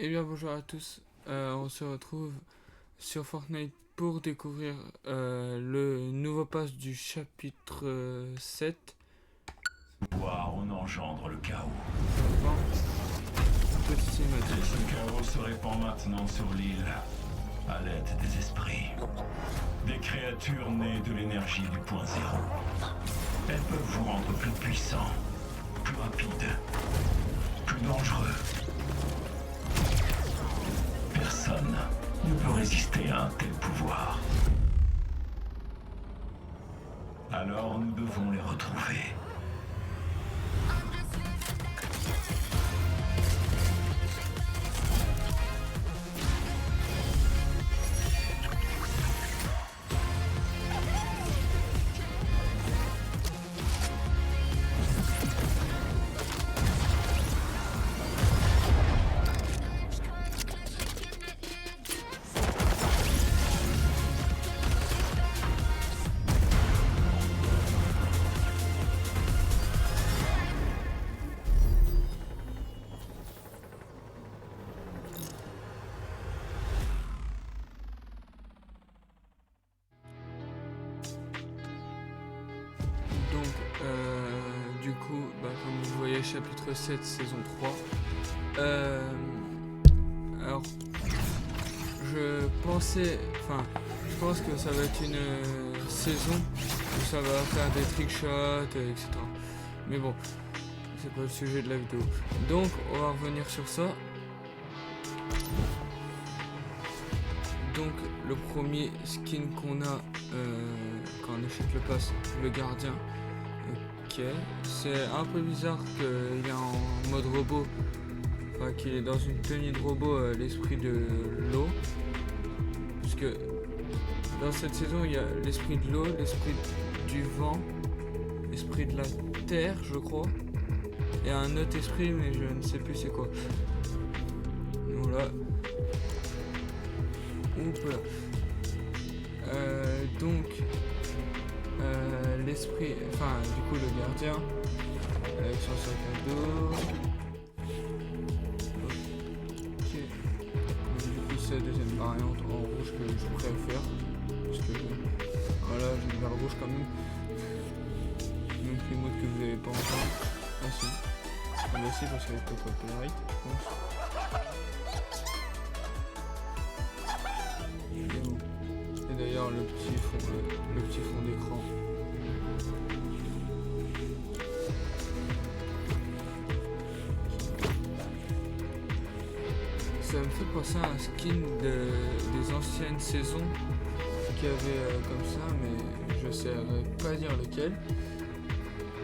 Eh bien bonjour à tous, on se retrouve sur Fortnite pour découvrir le nouveau pass du chapitre 7. Pouvoir, on engendre le chaos. Enfin, petite Et cinématique. ce chaos se répand maintenant sur l'île, à l'aide des esprits. Des créatures nées de l'énergie du point zéro. Elles peuvent vous rendre plus puissant, plus rapide, plus dangereux. Personne ne peut résister à un tel pouvoir. Alors nous devons les retrouver. Donc, du coup, comme vous voyez, chapitre 7, saison 3. Alors, je pense que ça va être une saison où ça va faire des trickshots, etc. Mais bon, c'est pas le sujet de la vidéo. Donc, on va revenir sur ça. Donc, le premier skin qu'on a quand on achète le pass, le gardien. Ok, c'est un peu bizarre qu'il est en mode robot, enfin qu'il est dans une tenue de robot, l'esprit de l'eau. Parce que dans cette saison, il y a l'esprit de l'eau, l'esprit du vent, l'esprit de la terre, je crois. Et un autre esprit, mais je ne sais plus c'est quoi. Voilà. Oups là. Donc, l'esprit, enfin, du coup, le gardien, avec son sac à dos. Ok. Du coup, c'est la deuxième variante en rouge que je préfère. Parce que, voilà, j'aime bien le rouge quand même. Donc, les modes que vous n'avez pas entendu. Ah, si. Ah, bah, si, parce qu'avec le copyright, je pense. Et d'ailleurs le petit fond d'écran. Ça me fait penser à un skin des anciennes saisons qu'il y avait comme ça, mais je ne saurais pas dire lequel.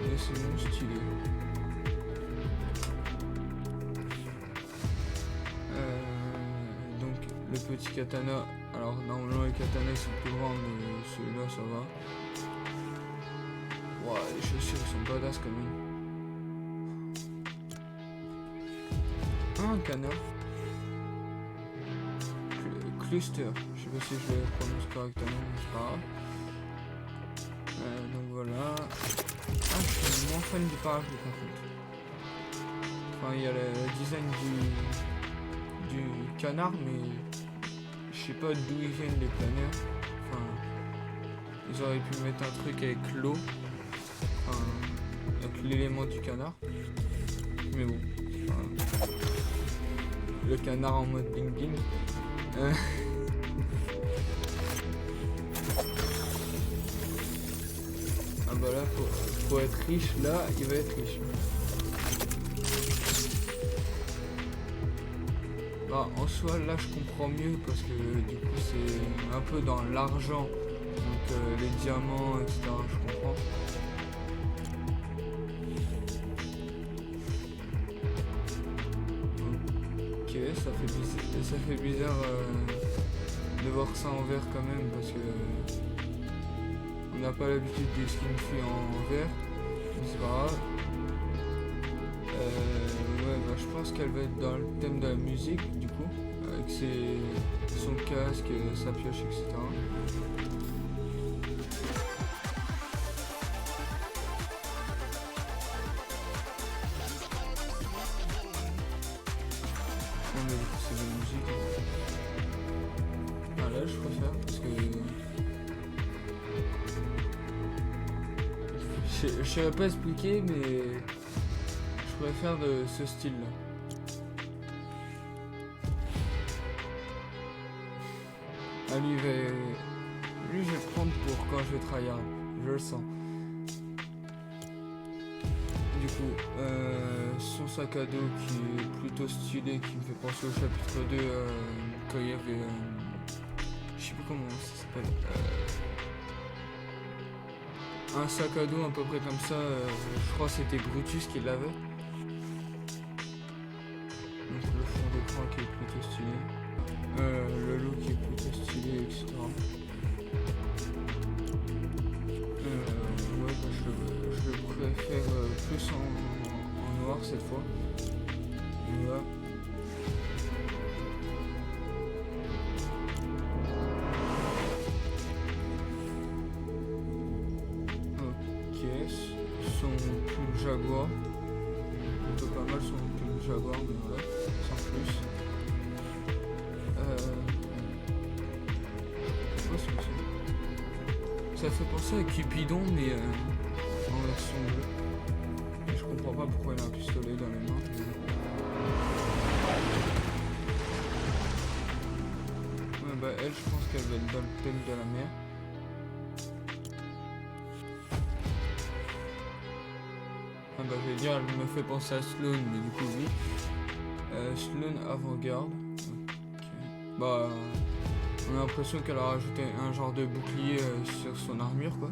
Mais c'est bon, stylé. Donc le petit katana. Alors normalement les katanas sont plus grands, mais celui-là ça va. Ouah, les chaussures sont badass quand même. Un canard. Cluster. Je sais pas si je le prononce correctement, mais c'est pas grave. Donc voilà. Ah, je suis moins fan du parapluie par contre. Enfin, il y a le design du canard, mais je sais pas d'où ils viennent les planeurs. Enfin, ils auraient pu mettre un truc avec l'eau, enfin, avec l'élément du canard. Mais bon, voilà. Le canard en mode bling bling. Ah bah là, faut être riche, là, il va être riche. Bah, en soi, là, je comprends mieux parce que du coup, c'est un peu dans l'argent. Donc, les diamants, etc., je comprends. Ok, ça fait bizarre de voir ça en vert quand même parce que on n'a pas l'habitude des skins faits en vert, mais c'est pas grave. Ouais, bah, je pense qu'elle va être dans le thème de la musique du coup, avec son casque, sa pioche, etc. mais c'est Je saurais pas expliquer, mais je préfère de ce style-là. Ah, lui, je vais le prendre pour quand je vais tryhard. Je le sens. Du coup, son sac à dos qui est plutôt stylé, qui me fait penser au chapitre 2 quand il y avait... je sais plus comment ça s'appelle. Un sac à dos à peu près comme ça, je crois que c'était Brutus qui l'avait. Donc le fond d'écran qui est plutôt stylé. Le look qui est plutôt stylé, etc. Ouais, bah, je le préfère plus en noir cette fois. Voilà. Ok, son pull Jaguar. Plutôt pas mal son pull Jaguar, mais voilà, sans plus. Ça fait penser à Cupidon, mais en version bleue. Et je comprends pas pourquoi il a un pistolet dans les mains. Ouais, bah elle, je pense qu'elle va être dans le thème de la mer. Ah bah je vais dire, elle me fait penser à Sloane, mais du coup oui. Sloane avant-garde. Okay. Bah... on a l'impression qu'elle a rajouté un genre de bouclier sur son armure, quoi.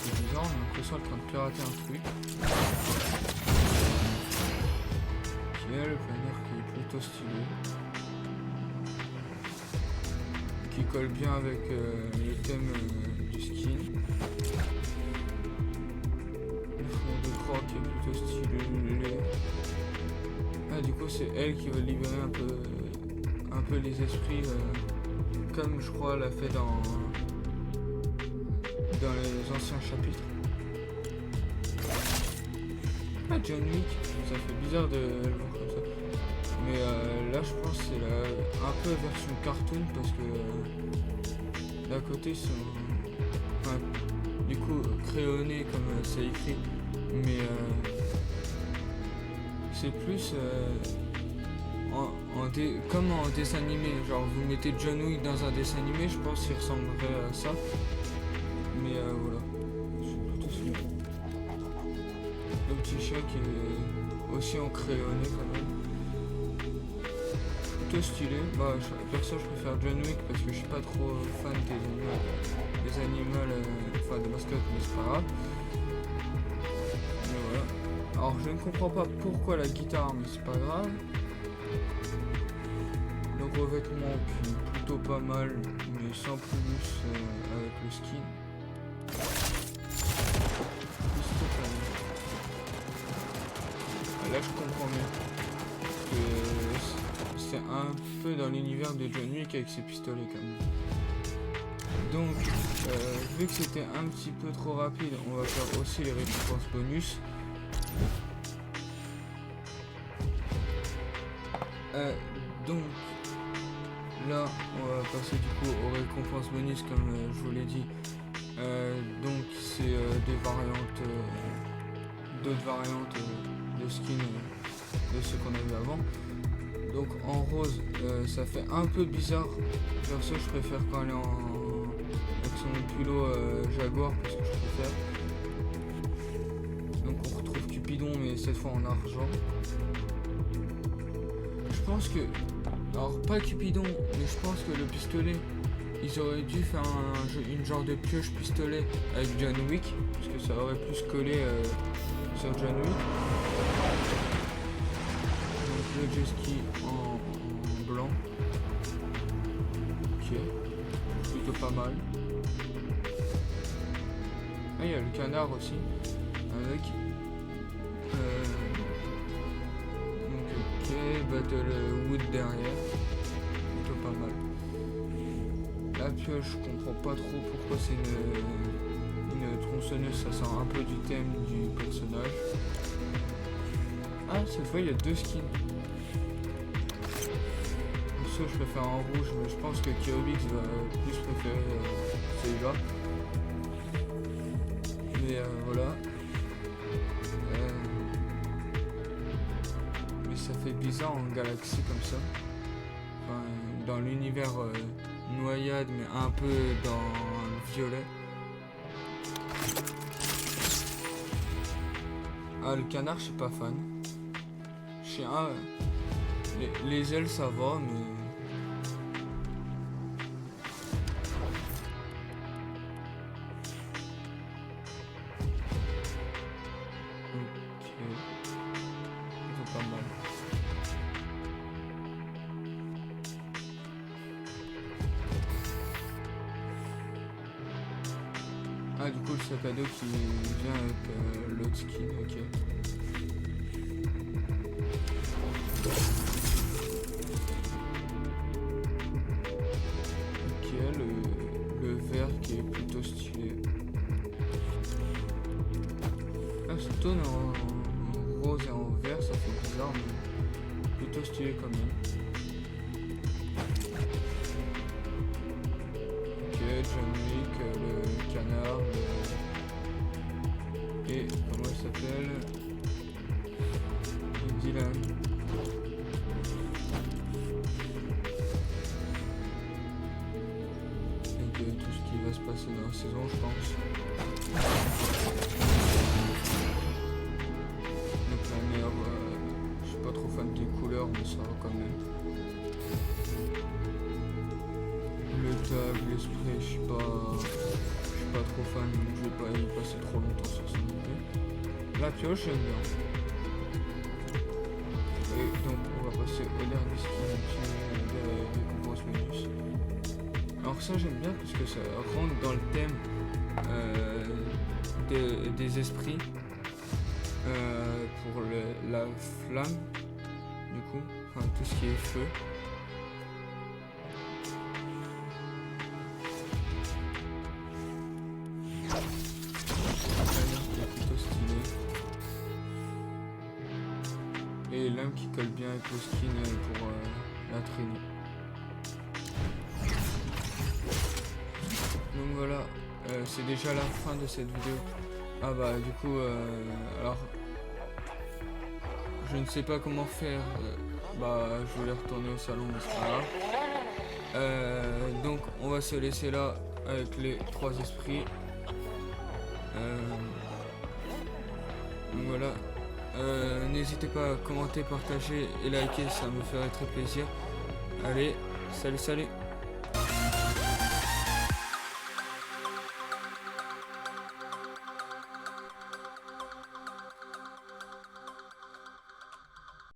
C'est bizarre, on a l'impression qu'elle est en train de pirater un truc. Ok, le planeur qui est plutôt stylé. Qui colle bien avec le thème du skin. Qui est plutôt stylé. Ah, du coup c'est elle qui va libérer un peu les esprits comme je crois elle a fait dans les anciens chapitres. Ah, John Wick, ça fait bizarre de le voir comme ça, mais là je pense que c'est un peu version cartoon parce que d'un côté ils sont du coup crayonnés comme c'est écrit. Mais c'est plus comme en dessin animé. Genre vous mettez John Wick dans un dessin animé, je pense qu'il ressemblerait à ça. Mais voilà. C'est plutôt stylé. Le petit chien qui est aussi en crayonné quand même. Plutôt stylé. Bah perso je préfère John Wick parce que je suis pas trop fan des animaux, enfin des mascottes, mais c'est pas grave. Alors je ne comprends pas pourquoi la guitare, mais c'est pas grave. Le revêtement qui est plutôt pas mal, mais sans plus avec le skin. Là je comprends mieux. C'est un peu dans l'univers de John Wick avec ses pistolets quand même. Donc vu que c'était un petit peu trop rapide, on va faire aussi les récompenses bonus. Donc là on va passer du coup aux récompenses bonus comme je vous l'ai dit. Donc c'est d'autres variantes de skins de ce qu'on avait avant. Donc en rose ça fait un peu bizarre, perso je préfère quand elle est avec son culot Jaguar parce que je préfère. Donc on retrouve Cupidon mais cette fois en argent. Je pense que, alors pas Cupidon, mais je pense que le pistolet, ils auraient dû faire une genre de pioche pistolet avec John Wick, parce que ça aurait plus collé sur John Wick. Donc le jet ski en blanc. Ok, plutôt pas mal. Ah, il y a le canard aussi, avec... Battle Wood derrière, plutôt pas mal. La pioche, je comprends pas trop pourquoi c'est une tronçonneuse, ça sort un peu du thème du personnage. Ah, cette fois il y a deux skins. perso je préfère en rouge, mais je pense que Kyobix va plus préférer celui-là. Mais voilà. Mais ça fait bizarre en galaxie comme ça. Enfin, dans l'univers noyade, mais un peu dans le violet. Ah, le canard, je suis pas fan. Chien, les ailes, ça va, mais... Ok. C'est pas mal. Ah, du coup, le sac à dos qui vient avec l'autre skin, ok. Ok, le vert qui est plutôt stylé. Ah, ce tone en rose et en vert, ça fait bizarre, mais plutôt stylé quand même. Ok, John Wick, le canard, et comment il s'appelle, Dylan. Et tout ce qui va se passer dans la saison, je pense. Donc la mer, je suis pas trop fan des couleurs, mais ça va quand même. Le tag, l'esprit, je suis pas trop fan, donc je vais pas y passer trop longtemps sur ce niveau. La pioche, j'aime bien. Et donc on va passer au dernier skin des récompenses bonus. Alors ça j'aime bien parce que ça rentre dans le thème des esprits pour la flamme, du coup, enfin tout ce qui est feu. Plutôt stylé. Et l'âme qui colle bien avec le skin pour la traîner. Donc voilà, c'est déjà la fin de cette vidéo. Ah bah du coup, alors je ne sais pas comment faire. Bah je voulais retourner au salon, mais c'est pas grave. Donc on va se laisser là avec les 3 esprits. Donc voilà. N'hésitez pas à commenter, partager et liker, ça me ferait très plaisir. Allez, salut.